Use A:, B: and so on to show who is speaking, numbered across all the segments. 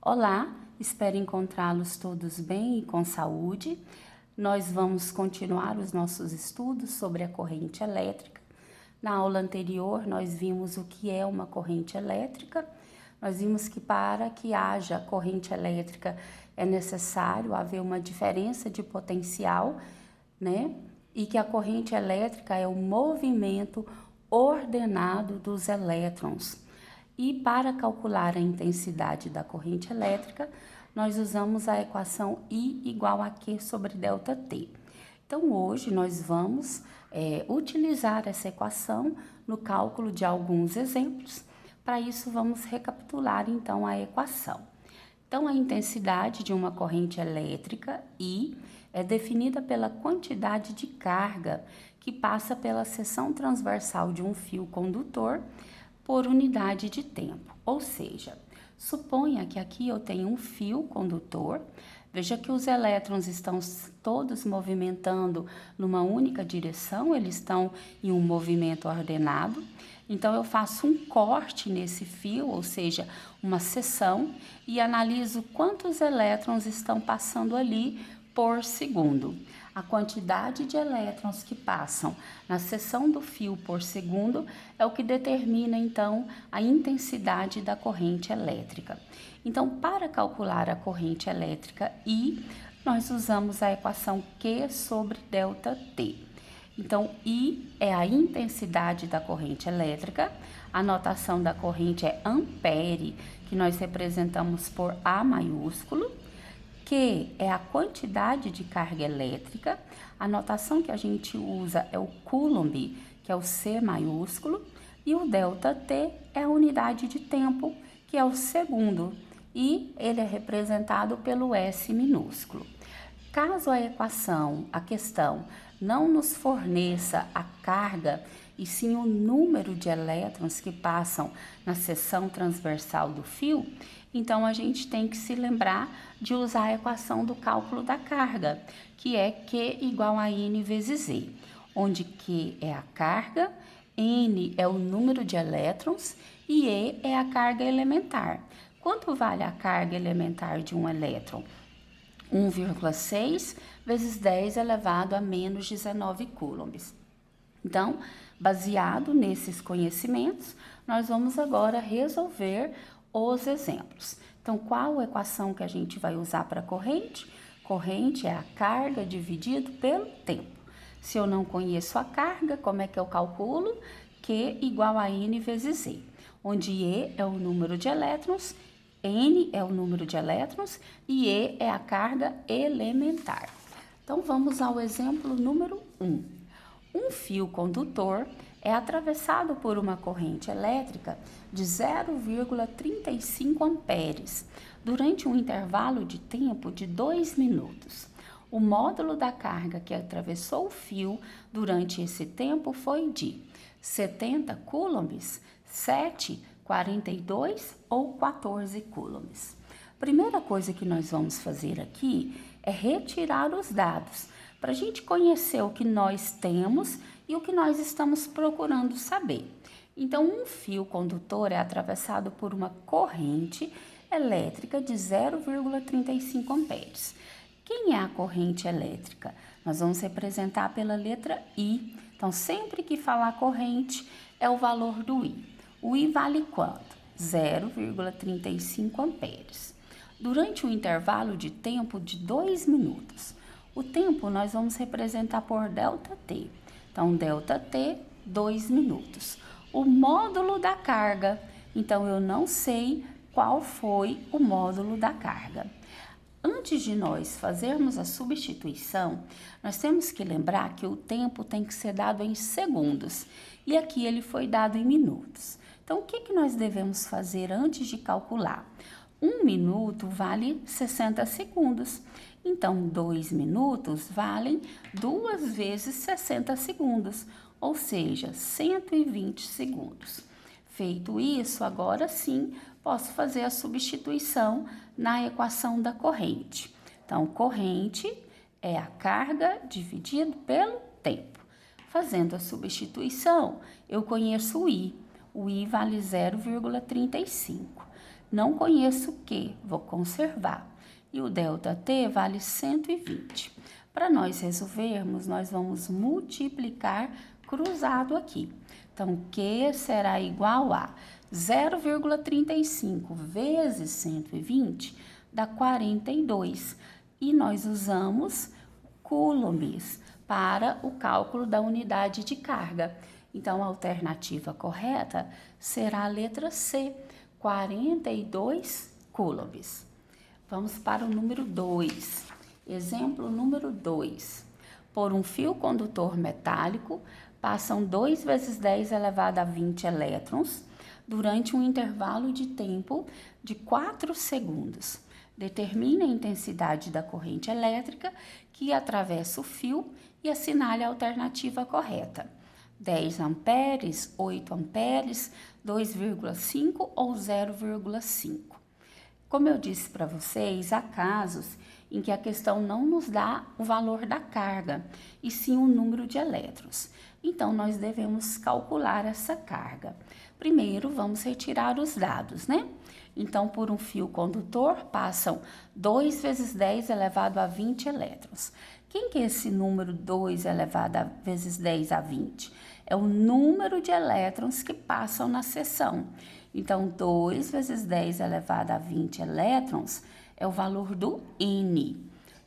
A: Olá, espero encontrá-los todos bem e com saúde. Nós vamos continuar os nossos estudos sobre a corrente elétrica. Na aula anterior, nós vimos o que é uma corrente elétrica. Nós vimos que para que haja corrente elétrica é necessário haver uma diferença de potencial, né? E que a corrente elétrica é o movimento ordenado dos elétrons. E para calcular a intensidade da corrente elétrica, nós usamos a equação I igual a Q sobre ΔT. Então, hoje nós vamos utilizar essa equação no cálculo de alguns exemplos. Para isso, vamos recapitular então a equação. Então, a intensidade de uma corrente elétrica, I, é definida pela quantidade de carga que passa pela seção transversal de um fio condutor por unidade de tempo. Ou seja, suponha que aqui eu tenho um fio condutor, veja que os elétrons estão todos movimentando numa única direção, eles estão em um movimento ordenado. Então, eu faço um corte nesse fio, ou seja, uma seção, e analiso quantos elétrons estão passando ali por segundo. A quantidade de elétrons que passam na seção do fio por segundo é o que determina, então, a intensidade da corrente elétrica. Então, para calcular a corrente elétrica I, nós usamos a equação Q sobre ΔT. Então, I é a intensidade da corrente elétrica, a notação da corrente é ampere, que nós representamos por A maiúsculo. Q é a quantidade de carga elétrica, a notação que a gente usa é o Coulomb, que é o C maiúsculo, e o ΔT é a unidade de tempo, que é o segundo, e ele é representado pelo S minúsculo. Caso a questão não nos forneça a carga, e sim o número de elétrons que passam na seção transversal do fio, então a gente tem que se lembrar de usar a equação do cálculo da carga, que é Q igual a N vezes E, onde Q é a carga, N é o número de elétrons e E é a carga elementar. Quanto vale a carga elementar de um elétron? 1,6 vezes 10 elevado a menos 19 coulombs. Então, baseado nesses conhecimentos, nós vamos agora resolver os exemplos. Então, qual a equação que a gente vai usar para corrente? Corrente é a carga dividido pelo tempo. Se eu não conheço a carga, como é que eu calculo? Q igual a N vezes E, onde E é o número de elétrons, N é o número de elétrons e E é a carga elementar. Então, vamos ao exemplo número 1. Um fio condutor é atravessado por uma corrente elétrica de 0,35 amperes durante um intervalo de tempo de 2 minutos. O módulo da carga que atravessou o fio durante esse tempo foi de 70 coulombs, 7, 42 ou 14 coulombs. Primeira coisa que nós vamos fazer aqui é retirar os dados, para a gente conhecer o que nós temos e o que nós estamos procurando saber. Então, um fio condutor é atravessado por uma corrente elétrica de 0,35 amperes. Quem é a corrente elétrica? Nós vamos representar pela letra I. Então, sempre que falar corrente, é o valor do I. O I vale quanto? 0,35 amperes. Durante um intervalo de tempo de 2 minutos. O tempo nós vamos representar por ΔT. Então, ΔT, 2 minutos. O módulo da carga, então eu não sei qual foi o módulo da carga. Antes de nós fazermos a substituição, nós temos que lembrar que o tempo tem que ser dado em segundos, e aqui ele foi dado em minutos. Então, o que nós devemos fazer antes de calcular? 1 minuto vale 60 segundos. Então, 2 minutos valem 2 vezes 60 segundos, ou seja, 120 segundos. Feito isso, agora sim, posso fazer a substituição na equação da corrente. Então, corrente é a carga dividido pelo tempo. Fazendo a substituição, eu conheço o I. O I vale 0,35. Não conheço Q, vou conservar. E o ΔT vale 120. Para nós resolvermos, nós vamos multiplicar cruzado aqui. Então, Q será igual a 0,35 vezes 120 dá 42. E nós usamos coulombs para o cálculo da unidade de carga. Então, a alternativa correta será a letra C, 42 coulombs. Vamos para o número 2. Exemplo número 2. Por um fio condutor metálico, passam 2 vezes 10 elevado a 20 elétrons durante um intervalo de tempo de 4 segundos. Determine a intensidade da corrente elétrica que atravessa o fio e assinale a alternativa correta. 10 amperes, 8 amperes, 2,5 ou 0,5. Como eu disse para vocês, há casos em que a questão não nos dá o valor da carga, e sim o número de elétrons. Então, nós devemos calcular essa carga. Primeiro, vamos retirar os dados, né? Então, por um fio condutor, passam 2 vezes 10 elevado a 20 elétrons. Quem que é esse número 2 elevado a vezes 10 a 20? É o número de elétrons que passam na seção. Então, 2 vezes 10 elevado a 20 elétrons é o valor do N.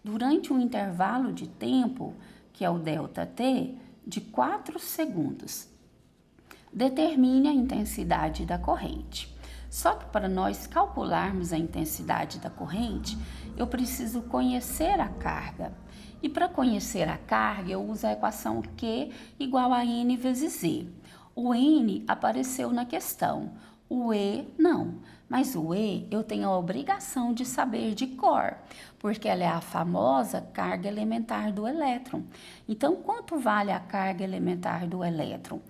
A: Durante um intervalo de tempo, que é o ΔT, de 4 segundos. Determine a intensidade da corrente. Só que para nós calcularmos a intensidade da corrente, eu preciso conhecer a carga. E para conhecer a carga, eu uso a equação Q igual a N vezes Z. O N apareceu na questão, o E não. Mas o E eu tenho a obrigação de saber de cor, porque ela é a famosa carga elementar do elétron. Então, quanto vale a carga elementar do elétron?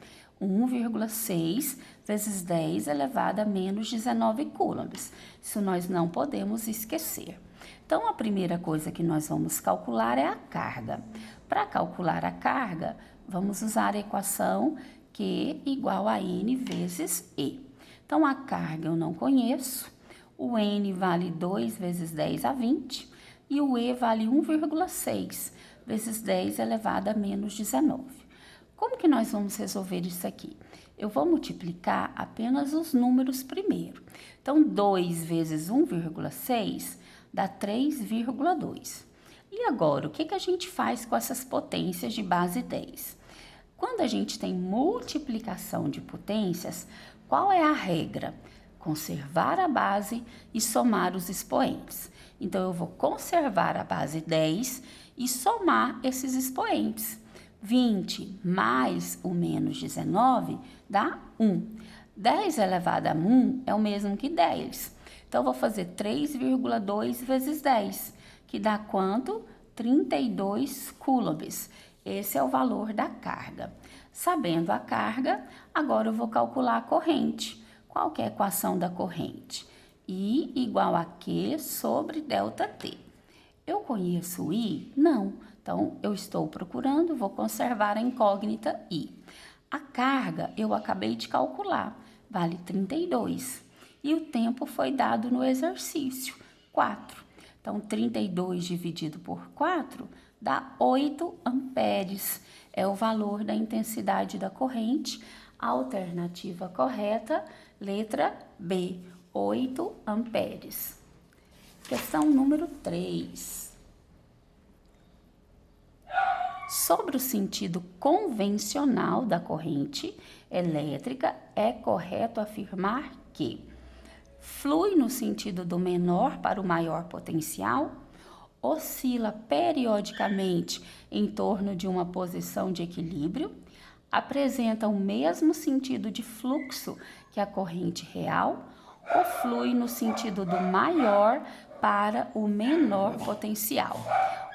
A: 1,6 vezes 10 elevado a menos 19 coulombs. Isso nós não podemos esquecer. Então, a primeira coisa que nós vamos calcular é a carga. Para calcular a carga, vamos usar a equação Q igual a N vezes E. Então, a carga eu não conheço, o N vale 2 vezes 10 a 20 e o E vale 1,6 vezes 10 elevado a menos 19. Como que nós vamos resolver isso aqui? Eu vou multiplicar apenas os números primeiro. Então, 2 vezes 1,6 dá 3,2. E agora, o que a gente faz com essas potências de base 10? Quando a gente tem multiplicação de potências, qual é a regra? Conservar a base e somar os expoentes. Então, eu vou conservar a base 10 e somar esses expoentes. 20 mais o menos 19 dá 1. 10 elevado a 1 é o mesmo que 10. Então, eu vou fazer 3,2 vezes 10, que dá quanto? 32 coulombs. Esse é o valor da carga. Sabendo a carga, agora eu vou calcular a corrente. Qual que é a equação da corrente? I igual a Q sobre ΔT. Eu conheço o I? Não. Então, eu estou procurando, vou conservar a incógnita I. A carga eu acabei de calcular, vale 32. E o tempo foi dado no exercício, 4. Então, 32 dividido por 4 dá 8 amperes. É o valor da intensidade da corrente. A alternativa correta, letra B, 8 amperes. Questão número 3. Sobre o sentido convencional da corrente elétrica, é correto afirmar que flui no sentido do menor para o maior potencial, oscila periodicamente em torno de uma posição de equilíbrio, apresenta o mesmo sentido de fluxo que a corrente real, ou flui no sentido do maior para o menor potencial.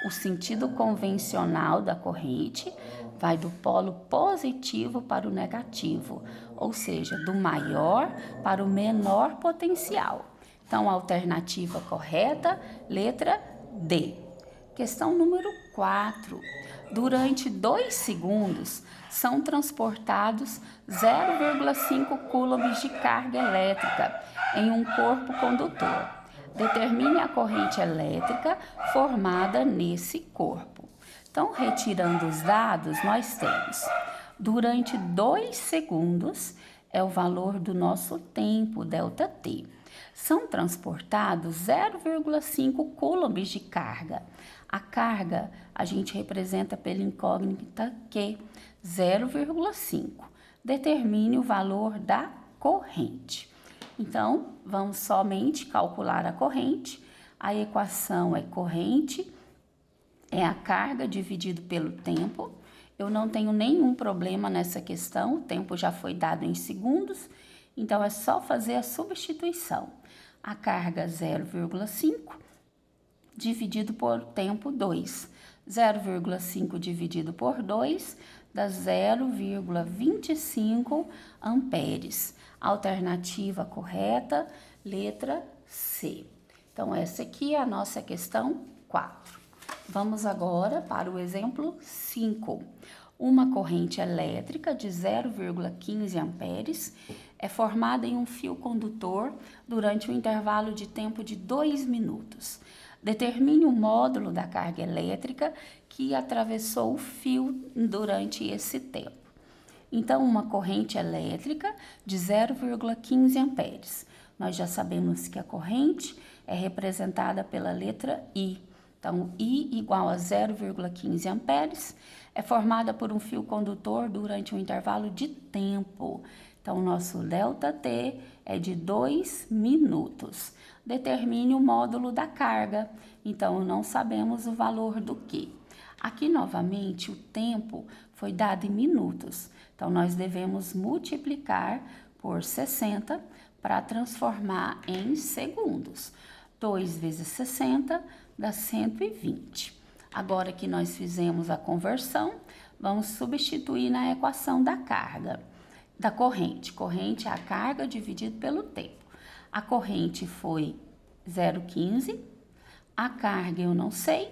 A: O sentido convencional da corrente vai do polo positivo para o negativo, ou seja, do maior para o menor potencial. Então, a alternativa correta, letra D. Questão número 4. Durante 2 segundos, são transportados 0,5 coulombs de carga elétrica em um corpo condutor. Determine a corrente elétrica formada nesse corpo. Então, retirando os dados, nós temos, durante 2 segundos, é o valor do nosso tempo, ΔT. São transportados 0,5 coulombs de carga. A carga a gente representa pela incógnita Q, 0,5. Determine o valor da corrente. Então, vamos somente calcular a corrente. A equação é corrente, é a carga dividido pelo tempo. Eu não tenho nenhum problema nessa questão, o tempo já foi dado em segundos, então é só fazer a substituição. A carga 0,5 dividido por tempo 2. 0,5 dividido por 2 dá 0,25 amperes. Alternativa correta, letra C. Então, essa aqui é a nossa questão 4. Vamos agora para o exemplo 5. Uma corrente elétrica de 0,15 amperes é formada em um fio condutor durante um intervalo de tempo de 2 minutos. Determine o módulo da carga elétrica que atravessou o fio durante esse tempo. Então, uma corrente elétrica de 0,15 amperes. Nós já sabemos que a corrente é representada pela letra I. Então, I igual a 0,15 amperes é formada por um fio condutor durante um intervalo de tempo. Então, o nosso ΔT é de 2 minutos. Determine o módulo da carga. Então, não sabemos o valor do Q. Aqui, novamente, o tempo foi dado em minutos. Então, nós devemos multiplicar por 60 para transformar em segundos. 2 vezes 60 dá 120. Agora que nós fizemos a conversão, vamos substituir na equação da carga, da corrente. Corrente é a carga dividido pelo tempo. A corrente foi 0,15, a carga eu não sei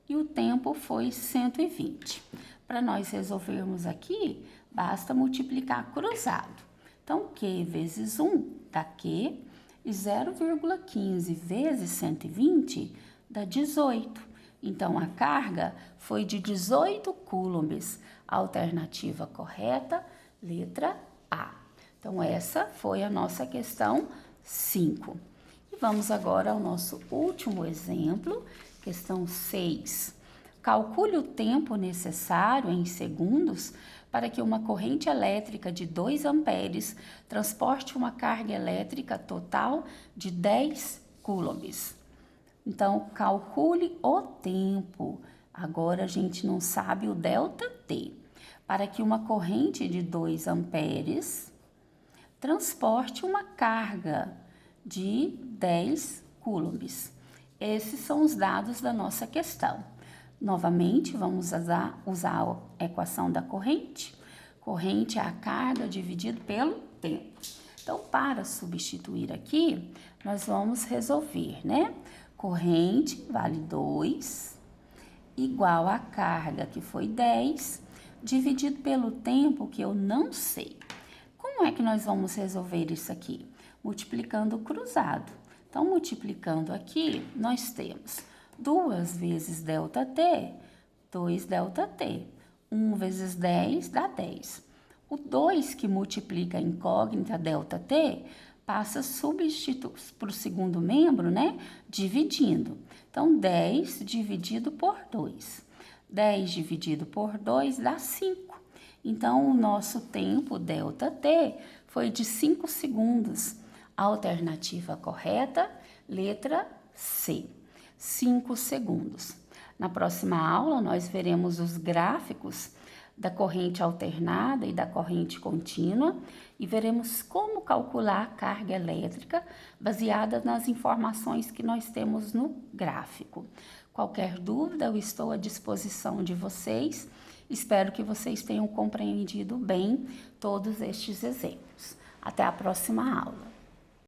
A: e o tempo foi 120. Para nós resolvermos aqui, basta multiplicar cruzado. Então, Q vezes 1 dá Q e 0,15 vezes 120 dá 18. Então, a carga foi de 18 coulombs. Alternativa correta, letra A. Então, essa foi a nossa questão 5. E vamos agora ao nosso último exemplo, questão 6. Calcule o tempo necessário em segundos para que uma corrente elétrica de 2 amperes transporte uma carga elétrica total de 10 coulombs. Então, calcule o tempo. Agora, a gente não sabe o ΔT. Para que uma corrente de 2 amperes transporte uma carga de 10 coulombs. Esses são os dados da nossa questão. Novamente, vamos usar a equação da corrente. Corrente é a carga dividido pelo tempo. Então, para substituir aqui, nós vamos resolver, né? Corrente vale 2, igual a carga, que foi 10, dividido pelo tempo, que eu não sei. Como é que nós vamos resolver isso aqui? Multiplicando o cruzado. Então, multiplicando aqui, nós temos 2 vezes ΔT, 2 ΔT. 1 vezes 10 dá 10. O 2 que multiplica a incógnita ΔT passa para o segundo membro, né? Dividindo. Então, 10 dividido por 2. 10 dividido por 2 dá 5. Então, o nosso tempo, ΔT, foi de 5 segundos. Alternativa correta, letra C. 5 segundos. Na próxima aula, nós veremos os gráficos da corrente alternada e da corrente contínua e veremos como calcular a carga elétrica baseada nas informações que nós temos no gráfico. Qualquer dúvida, eu estou à disposição de vocês. Espero que vocês tenham compreendido bem todos estes exemplos. Até a próxima aula.